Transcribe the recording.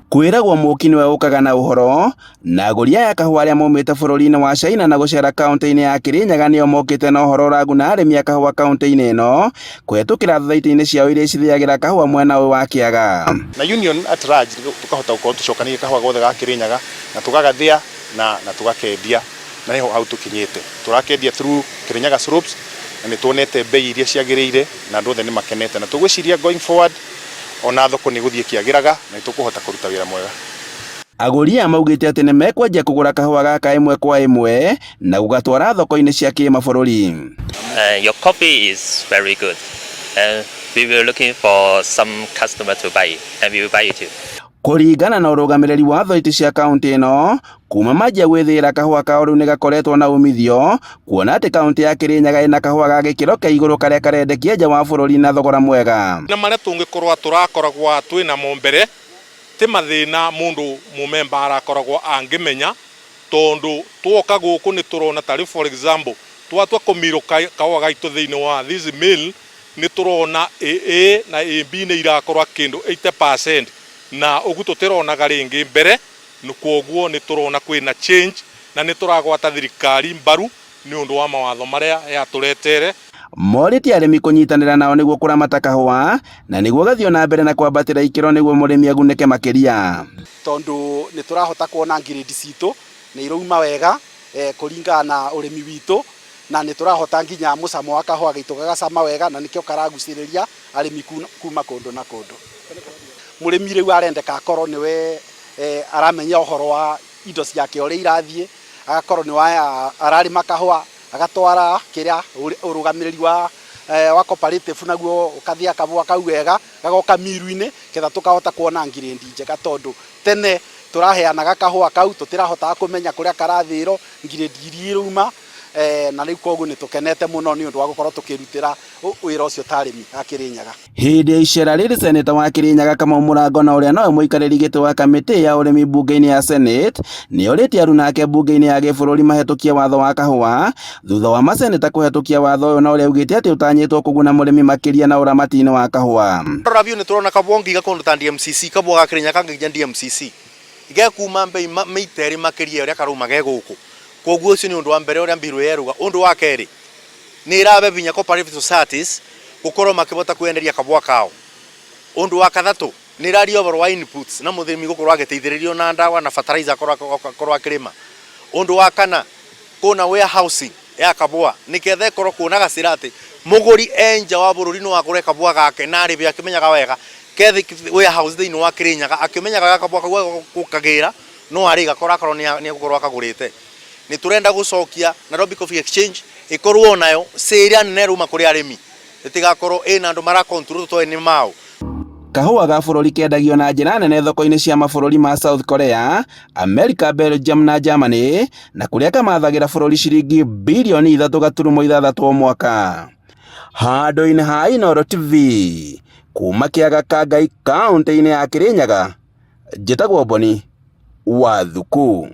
Kwiragwo muki niwe ukaga na uhoro na agũri aya kahũa arĩa maumĩte bũrũri-inĩ wa China na gũcera kaunti-inĩ ya Kirinyaga nĩo mokĩte na ũhoro ũraguna arĩmi a kahũa kaunti-inĩ ĩno kũhetũkĩra thathaitĩ-inĩ ciao iria cithĩagĩra kahũa mwena ũyũ wa Kĩaga. Na Union at large tukahota gũkorwo tucokanĩrie kahũa gothe ga Kirinyaga na tũgagathĩa na tugakendia, na niho hau tukinyĩte. Tũrakendia through Kirinyaga slopes na nĩtuonete bei iria ciagĩrĩire na andũ othe nĩ makenete, na tũgwĩciria going forward ona thoko nĩ gũthiĩ kĩagĩraga na nĩtũkũhota kũruta wĩra mwega. Agũri aya maugĩte atĩ nĩ mekwendia kũgũra kahũa gaka ĩmwe kwa ĩmwe na gũgatwara thoko-inĩ cia kĩmabũrũri. Your coffee is very good and we were looking for some customer to buy it and we will buy it too. Kũringana na ũrũgamĩrĩri wa thotĩ cia kaunti ĩno, kuma manjia gwĩthĩĩra kahũa kao rĩu nĩ gakoretwo na umithio, kuona atĩ kaunti ya Kirinyaga ĩna kahũa ga gĩkĩro kĩa igũrũ karĩa karendekia nja wa bũrũri na thogora mwega. Na marĩa tũngĩkorwo tũrakoragwo twĩna mo mbere ti mathĩna mũndũ mũmemba arakoragwo angĩmenya, tondũ twoka gũkũ nĩ tũrona tarĩ for example twatua kũmirwo kahũa gaitũ thĩinĩ wa this mill nĩ tũrona AA na AB nĩ irakorwo kĩndũ 80%, na ũguo tũtironaga rĩngĩ mbere, kwoguo nĩ tũrona kwĩna change na nĩ tũragwata thirikari mbaru nĩ ũndũ wa mawatho marĩa yatũretere. Morĩtie arĩmi kũnyitanĩra nao nĩguo kũramata kahũa na nĩguo gathio na mbere na kwambatĩra ikĩro nĩguo mũrĩmi agunĩke makĩria. Tondũ nĩ tũrahota kuona grade citũ nĩ irauma wega kũringana na ũrĩmi witũ, na nĩ tũrahota nginya mũcamo wa kahũa gaitũ gagacama wega, na nĩkĩo karagucĩrĩria arĩmi kuma kũndũ na kũndũ. Mũrĩmi rĩu arendeka akorwo nĩwe aramenya ũhoro wa indo ciake ũrĩa irathiĩ, agakorwo nĩwe ararĩma kahũa agatwara kĩrĩa ũrũgamĩrĩri wa cooperative naguo ũkathia kahũa kau wega gagoka miru-inĩ ketha tũkahota kuona grade njega, tondũ tene tũraheanaga kahũa kau tũtirahotaga kũmenya kũrĩa karathĩĩrwo grade iria irauma, na rĩu koguo nĩ tũkenete mũno nĩ ũndũ wa gũkorwo tũkĩrutĩra wĩra ũcio ta arĩmi a Kirinyaga. Hĩndĩ ya icera rĩrĩ seneta wa Kirinyaga Kamau Mũrango na ũrĩa nowe mũikarĩri gĩtĩ wa kamĩtĩ ya ũrĩmi mbunge-inĩ ya Senate nĩ orĩtie aruna ake mbunge-inĩ ya gĩbũrũri mahetũkie watho wa kahũa thutha wa maseneta kũhetũkia watho ũyũ, na ũrĩa augĩte atĩ ũtanyĩtwo kũguna mũrĩmi makĩria na ũramati-inĩ wa kahũa. Rora biũ nĩ tũrona kahũa ngiga kũndũ ta DMCC, kahũa ga Kirinyaga nginya DMCC igekuma mbei mĩiteri makĩria ũrĩa karauma gegũkũ. Kwoguo ũcio nĩ ũndũ wa mbere ũrĩa mbirũ yeruga. Ũndũ wa kerĩ nĩ irabe binya cooperative societies gũkorwo makĩbota kwenderia kahũa kao. Ũndũ wa kathatũ nĩ iraria ũhoro wa inputs na mũrĩmi gũkorwo agĩteithĩrĩrio na ndawa na fertilizer korwo akĩrĩma. Ũndũ wa kana kuna warehousing ya kahũa nĩketha ĩkorwo kuona gacĩra atĩ mũgũri enja wa bũrũri no agũre kahũa gake na arĩbe akĩmenyaga wega kethi warehouse thĩinĩ wa Kirinyaga akĩmenyaga kahũa kau gũkagĩra no arĩ gakora akorwo nĩ agũkorwo akagũrĩte. Nĩ turenda gũcokia Nairobi Coffee Exchange ikorwo nayo ciria nene ruma kuri arĩmi itigakorwo ĩna andũ mara control tũtoĩ nĩ mao. Kahũa ga bũrũri kendagio na njĩra nene thoko-inĩ cia mabũrũri ma South Korea, America, Belgium na Germany, na kũrĩa kamathagĩra bũrũri ciringi birioni 3.6 o mwaka. Handũ-inĩ ha Inooro TV kuma Kĩaga ka Ngai kaunti-inĩ ya Kirinyaga, njĩtagwo Boni Wathuku.